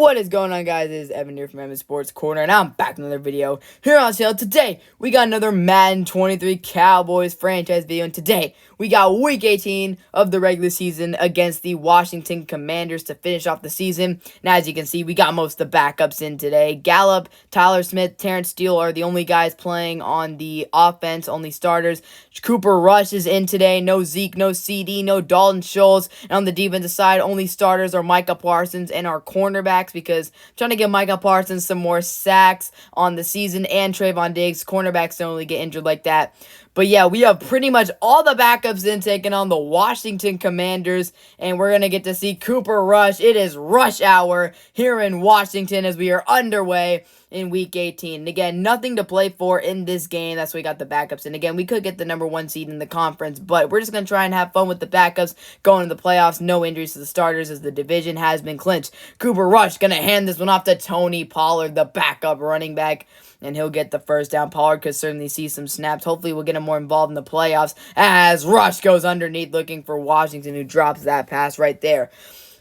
What is going on, guys? It is Evan here from Evan Sports Corner, and I'm back with another video here on channel. Today, we got another Madden 23 Cowboys franchise video, and today, we got Week 18 of the regular season against the Washington Commanders to finish off the season. And as you can see, we got most of the backups in today. Gallup, Tyler Smith, Terrence Steele are the only guys playing on the offense, only starters. Cooper Rush is in today. No Zeke, no CD, no Dalton Schultz. And on the defensive side, only starters are Micah Parsons and our cornerbacks, because I'm trying to give Micah Parsons some more sacks on the season, and Trayvon Diggs. Cornerbacks don't really get injured like that. But yeah, we have pretty much all the backups in taking on the Washington Commanders, and we're going to get to see Cooper Rush. It is rush hour here in Washington as we are underway in Week 18. And again, nothing to play for in this game. That's why we got the backups. And again, we could get the number 1 seed in the conference, but we're just going to try and have fun with the backups going to the playoffs. No injuries to the starters as the division has been clinched. Cooper Rush going to hand this one off to Tony Pollard, the backup running back, and he'll get the first down. Pollard could certainly see some snaps. Hopefully we'll get him more involved in the playoffs as Rush goes underneath looking for Washington, who drops that pass right there.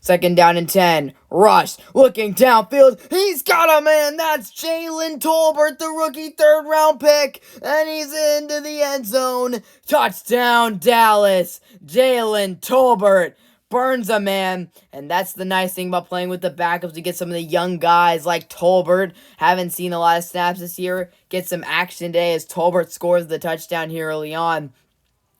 Second down and 10. Rush looking downfield. He's got a man. That's Jalen Tolbert, the rookie third-round pick. And he's into the end zone. Touchdown, Dallas. Jalen Tolbert burns a man. And that's the nice thing about playing with the backups. You get some of the young guys like Tolbert. Haven't seen a lot of snaps this year. Get some action today as Tolbert scores the touchdown here early on.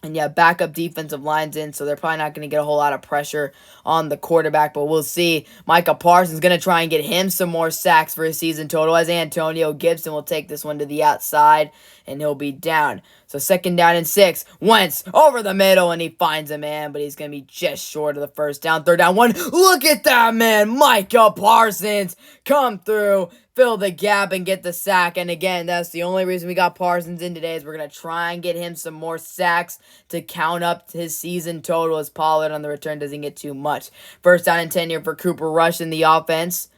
And yeah, backup defensive line's in, so they're probably not going to get a whole lot of pressure on the quarterback, but we'll see. Micah Parsons going to try and get him some more sacks for his season total, as Antonio Gibson will take this one to the outside, and he'll be down. So second down and 6. Wentz over the middle, and he finds a man, but he's going to be just short of the first down. Third down, 1. Look at that, man. Micah Parsons come through, fill the gap, and get the sack. And again, that's the only reason we got Parsons in today, is we're going to try and get him some more sacks to count up his season total, as Pollard on the return doesn't get too much. First down and 10 here for Cooper Rush in the offense.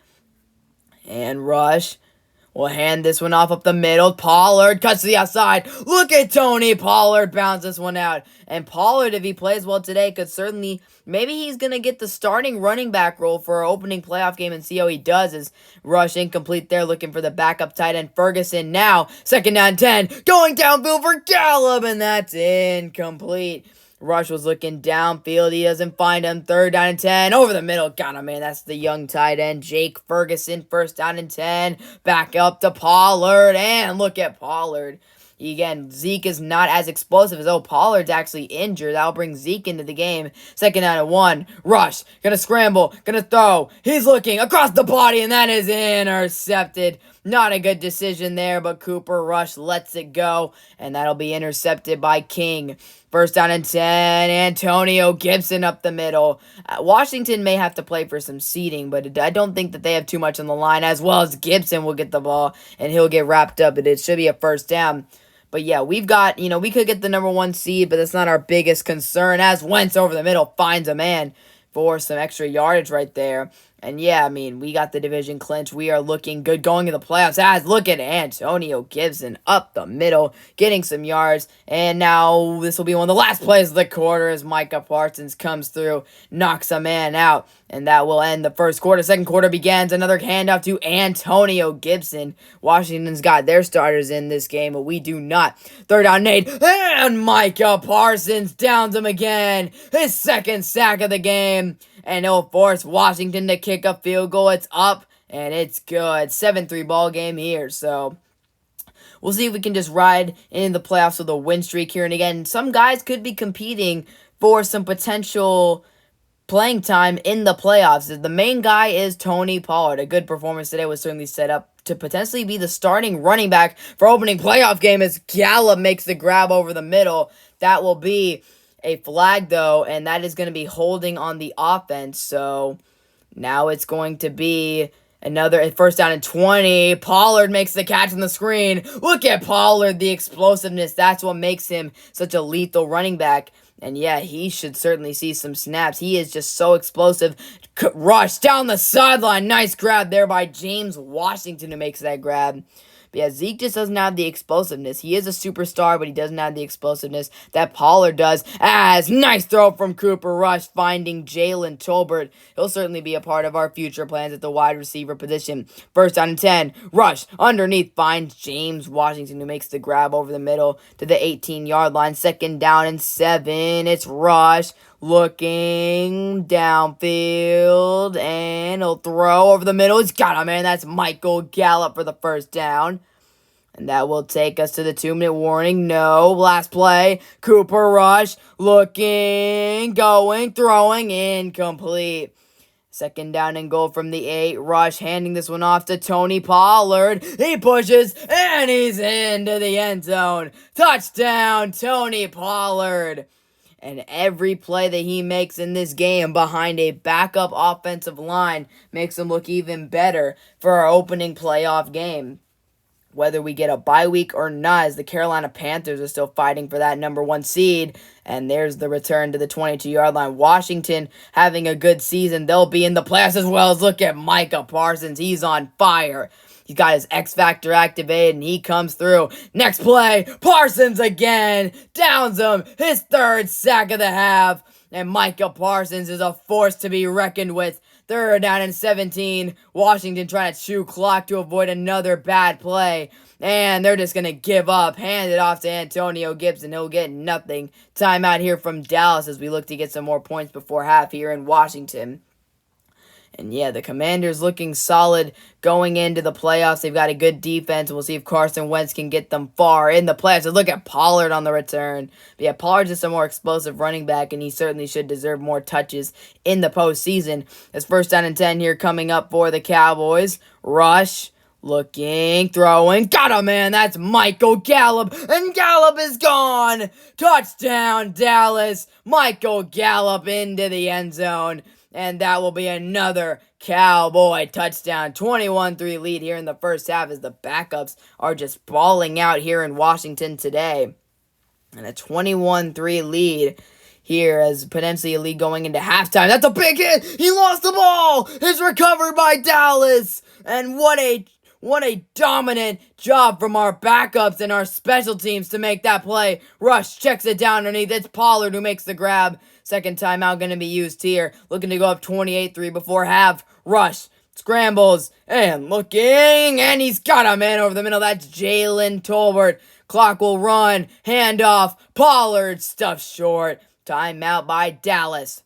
And Rush will hand this one off up the middle. Pollard cuts to the outside. Look at Tony Pollard bounce this one out. And Pollard, if he plays well today, could certainly, maybe he's going to get the starting running back role for our opening playoff game and see how he does. As Rush incomplete there, looking for the backup tight end Ferguson now. Second down 10, going downfield for Gallup, and that's incomplete. Rush was looking downfield. He doesn't find him. Third down and 10. Over the middle. Got him, man. That's the young tight end, Jake Ferguson. First down and 10. Back up to Pollard. And look at Pollard. Again, Zeke is not as explosive as Pollard's actually injured. That'll bring Zeke into the game. Second down and 1. Rush. Gonna scramble. Gonna throw. He's looking across the body, and that is intercepted. Not a good decision there, but Cooper Rush lets it go, and that'll be intercepted by King. First down and 10, Antonio Gibson up the middle. Washington may have to play for some seeding, but I don't think that they have too much on the line, as well as Gibson will get the ball, and he'll get wrapped up, but it should be a first down. But yeah, we've got, we could get the number 1 seed, but that's not our biggest concern, as Wentz over the middle finds a man for some extra yardage right there. And yeah, we got the division clinch. We are looking good going into the playoffs. As look at Antonio Gibson up the middle, getting some yards. And now this will be one of the last plays of the quarter as Micah Parsons comes through, knocks a man out. And that will end the first quarter. Second quarter begins. Another handoff to Antonio Gibson. Washington's got their starters in this game, but we do not. Third down, Nate. And Micah Parsons downs him again. His second sack of the game. And he'll force Washington to kick a field goal. It's up, and it's good. 7-3 ball game here, so we'll see if we can just ride into the playoffs with a win streak here. And again, some guys could be competing for some potential playing time in the playoffs. The main guy is Tony Pollard. A good performance today was certainly set up to potentially be the starting running back for opening playoff game as Gallup makes the grab over the middle. That will be a flag, though, and that is going to be holding on the offense. So now it's going to be another first down and 20. Pollard makes the catch on the screen. Look at Pollard, the explosiveness. That's what makes him such a lethal running back. And yeah, he should certainly see some snaps. He is just so explosive. Rush down the sideline. Nice grab there by James Washington, who makes that grab. But yeah, Zeke just doesn't have the explosiveness. He is a superstar, but he doesn't have the explosiveness that Pollard does. As nice throw from Cooper Rush, finding Jalen Tolbert. He'll certainly be a part of our future plans at the wide receiver position. First down and 10. Rush underneath finds James Washington, who makes the grab over the middle to the 18-yard line. Second down and 7. It's Rush looking downfield, and he'll throw over the middle. He's got him, man. That's Michael Gallup for the first down. And that will take us to the 2-minute warning. No. Last play. Cooper Rush looking, going, throwing, incomplete. Second down and goal from the 8. Rush handing this one off to Tony Pollard. He pushes, and he's into the end zone. Touchdown, Tony Pollard. And every play that he makes in this game behind a backup offensive line makes him look even better for our opening playoff game. Whether we get a bye week or not, as the Carolina Panthers are still fighting for that number 1 seed. And there's the return to the 22-yard line. Washington having a good season. They'll be in the playoffs as well. As look at Micah Parsons. He's on fire. He's got his X Factor activated, and he comes through. Next play, Parsons again. Downs him. His 3rd sack of the half. And Micah Parsons is a force to be reckoned with. Third down and 17. Washington trying to chew clock to avoid another bad play. And they're just going to give up. Hand it off to Antonio Gibson. He'll get nothing. Timeout here from Dallas as we look to get some more points before half here in Washington. And yeah, the Commanders looking solid going into the playoffs. They've got a good defense. We'll see if Carson Wentz can get them far in the playoffs. So look at Pollard on the return. But yeah, Pollard's just a more explosive running back, and he certainly should deserve more touches in the postseason. It's first down and 10 here coming up for the Cowboys. Rush. Looking, throwing, got him, man. That's Michael Gallup, and Gallup is gone. Touchdown, Dallas. Michael Gallup into the end zone. And that will be another Cowboy touchdown. 21-3 lead here in the first half as the backups are just balling out here in Washington today. And a 21-3 lead here as potentially a lead going into halftime. That's a big hit. He lost the ball. It's recovered by Dallas. And what a dominant job from our backups and our special teams to make that play. Rush checks it down underneath. It's Pollard who makes the grab. Second timeout going to be used here. Looking to go up 28-3 before half. Rush scrambles and looking, and he's got a man over the middle. That's Jalen Tolbert. Clock will run. Handoff. Pollard stuffed short. Timeout by Dallas.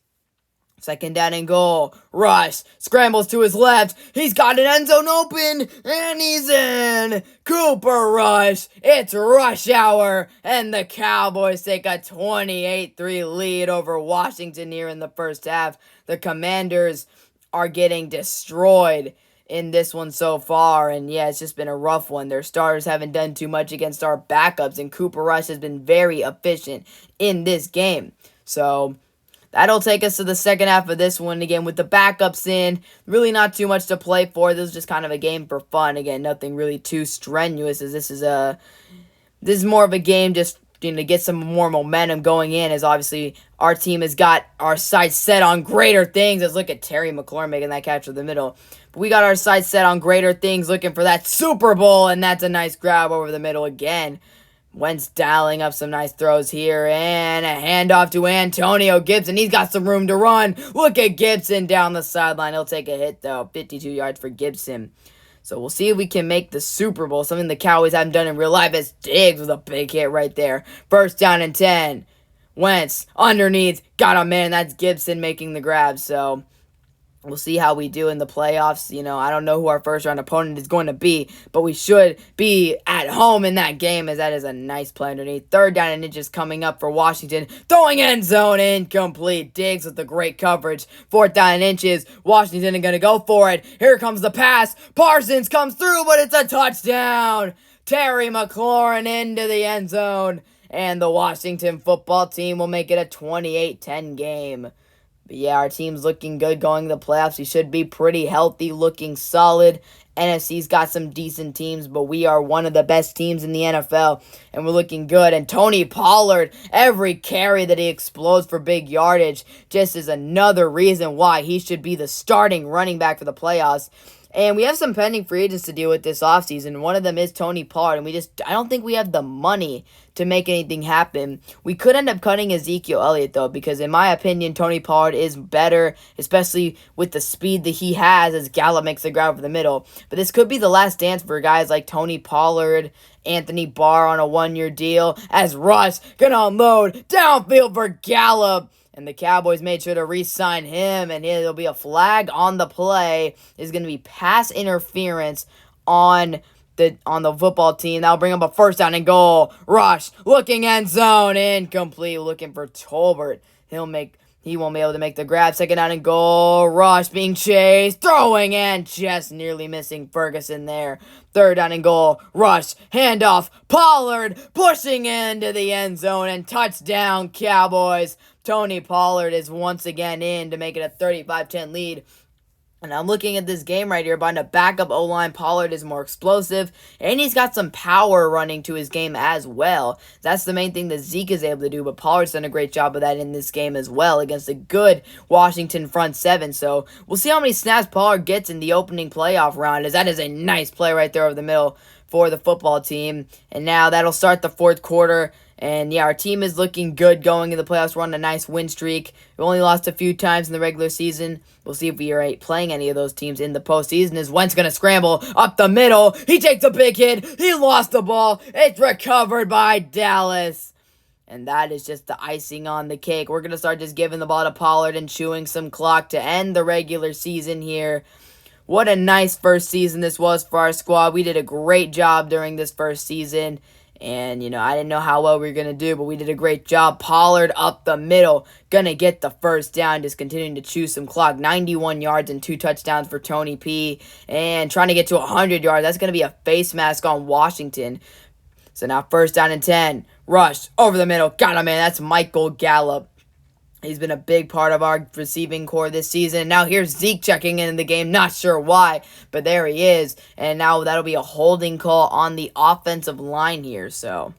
Second down and goal. Rush scrambles to his left. He's got an end zone open, and he's in. Cooper Rush. It's rush hour, and the Cowboys take a 28-3 lead over Washington here in the first half. The Commanders are getting destroyed in this one so far, and yeah, it's just been a rough one. Their starters haven't done too much against our backups, and Cooper Rush has been very efficient in this game. So that'll take us to the second half of this one. Again, with the backups in, really not too much to play for. This is just kind of a game for fun. Again, nothing really too strenuous, as this is more of a game just to get some more momentum going in, as obviously our team has got our sights set on greater things. Let's look at Terry McLaurin making that catch in the middle. But we got our sights set on greater things, looking for that Super Bowl, and that's a nice grab over the middle again. Wentz dialing up some nice throws here, and a handoff to Antonio Gibson. He's got some room to run. Look at Gibson down the sideline. He'll take a hit, though. 52 yards for Gibson. So we'll see if we can make the Super Bowl, something the Cowboys haven't done in real life, as Diggs with a big hit right there. First down and 10. Wentz underneath. Got a man. That's Gibson making the grab, so we'll see how we do in the playoffs. I don't know who our first-round opponent is going to be, but we should be at home in that game, as that is a nice play underneath. Third down and inches coming up for Washington. Throwing end zone, incomplete. Diggs with the great coverage. Fourth down and inches. Washington is going to go for it. Here comes the pass. Parsons comes through, but it's a touchdown. Terry McLaurin into the end zone. And the Washington football team will make it a 28-10 game. But yeah, our team's looking good going to the playoffs. We should be pretty healthy, looking solid. NFC's got some decent teams, but we are one of the best teams in the NFL, and we're looking good. And Tony Pollard, every carry that he explodes for big yardage, just is another reason why he should be the starting running back for the playoffs. And we have some pending free agents to deal with this offseason. One of them is Tony Pollard, and I don't think we have the money to make anything happen. We could end up cutting Ezekiel Elliott, though, because in my opinion, Tony Pollard is better, especially with the speed that he has as Gallup makes the grab over the middle. But this could be the last dance for guys like Tony Pollard, Anthony Barr on a 1-year deal, as Russ gonna unload downfield for Gallup. And the Cowboys made sure to re-sign him, and there'll be a flag on the play. It's going to be pass interference on the football team. That'll bring up a first down and goal. Rush, looking end zone, incomplete, looking for Tolbert. He won't be able to make the grab. Second down and goal. Rush being chased, throwing, and just nearly missing Ferguson there. Third down and goal. Rush, handoff. Pollard pushing into the end zone, and touchdown Cowboys. Tony Pollard is once again in to make it a 35-10 lead. And I'm looking at this game right here. Behind a backup O-line, Pollard is more explosive, and he's got some power running to his game as well. That's the main thing that Zeke is able to do, but Pollard's done a great job of that in this game as well against a good Washington front seven. So we'll see how many snaps Pollard gets in the opening playoff round, as that is a nice play right there over the middle for the football team. And now that'll start the fourth quarter. And yeah, our team is looking good going into the playoffs. We're on a nice win streak. We only lost a few times in the regular season. We'll see if we are playing any of those teams in the postseason. Is Wentz going to scramble up the middle? He takes a big hit. He lost the ball. It's recovered by Dallas. And that is just the icing on the cake. We're going to start just giving the ball to Pollard and chewing some clock to end the regular season here. What a nice first season this was for our squad. We did a great job during this first season. And, I didn't know how well we were going to do, but we did a great job. Pollard up the middle, going to get the first down, just continuing to chew some clock. 91 yards and 2 touchdowns for Tony P. And trying to get to 100 yards. That's going to be a face mask on Washington. So now first down and 10. Rush over the middle. Got him, man. That's Michael Gallup. He's been a big part of our receiving core this season. Now here's Zeke checking in the game. Not sure why, but there he is. And now that'll be a holding call on the offensive line here. So,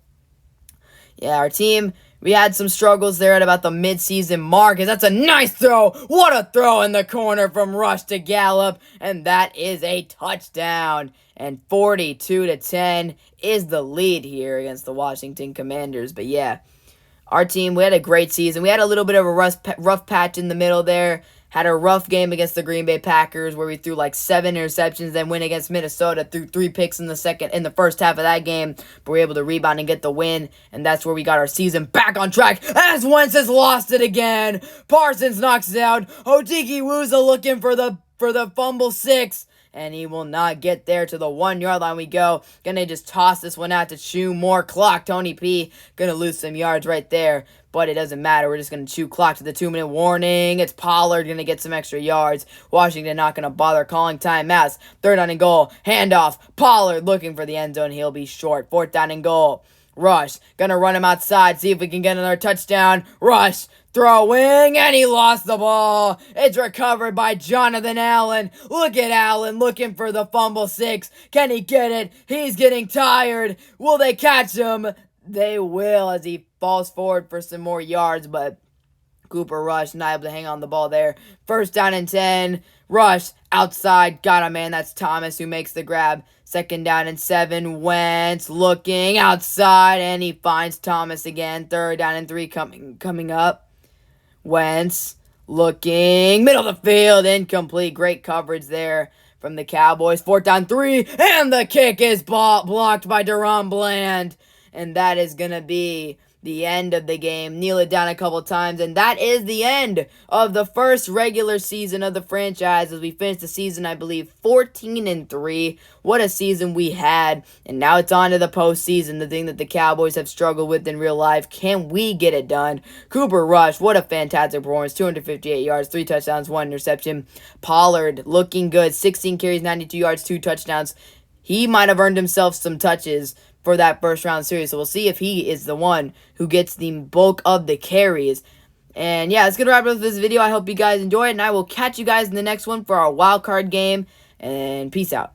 yeah, our team, we had some struggles there at about the midseason mark. That's a nice throw. What a throw in the corner from Rush to Gallup. And that is a touchdown. And 42-10 is the lead here against the Washington Commanders. But yeah, our team, we had a great season. We had a little bit of a rough patch in the middle there. Had a rough game against the Green Bay Packers where we threw like 7 interceptions, then win against Minnesota, threw 3 picks in the first half of that game, but we were able to rebound and get the win, and that's where we got our season back on track as Wentz has lost it again. Parsons knocks it out. Odighiwusa looking for the fumble 6. And he will not get there. To the 1-yard line we go. Gonna just toss this one out to chew more clock. Tony P gonna lose some yards right there. But it doesn't matter. We're just gonna chew clock to the 2-minute warning. It's Pollard gonna get some extra yards. Washington not gonna bother calling timeouts. Third down and goal. Handoff. Pollard looking for the end zone. He'll be short. Fourth down and goal. Rush. Gonna run him outside. See if we can get another touchdown. Rush. Throwing, and he lost the ball. It's recovered by Jonathan Allen. Look at Allen looking for the fumble 6. Can he get it? He's getting tired. Will they catch him? They will, as he falls forward for some more yards, but Cooper Rush not able to hang on the ball there. First down and 10. Rush outside. Got him, man. That's Thomas who makes the grab. Second down and 7. Wentz looking outside, and he finds Thomas again. Third down and 3 coming up. Wentz looking, middle of the field, incomplete. Great coverage there from the Cowboys. Fourth down 3, and the kick is blocked by Deron Bland. And that is going to be the end of the game. Kneel it down a couple times, and that is the end of the first regular season of the franchise as we finish the season, I believe, 14-3. What a season we had, and now it's on to the postseason, the thing that the Cowboys have struggled with in real life. Can we get it done? Cooper Rush, what a fantastic performance. 258 yards, 3 touchdowns, 1 interception. Pollard looking good. 16 carries, 92 yards, 2 touchdowns. He might have earned himself some touches for that first round series. So we'll see if he is the one who gets the bulk of the carries. And yeah, that's going to wrap up this video. I hope you guys enjoy it, and I will catch you guys in the next one for our wild card game. And peace out.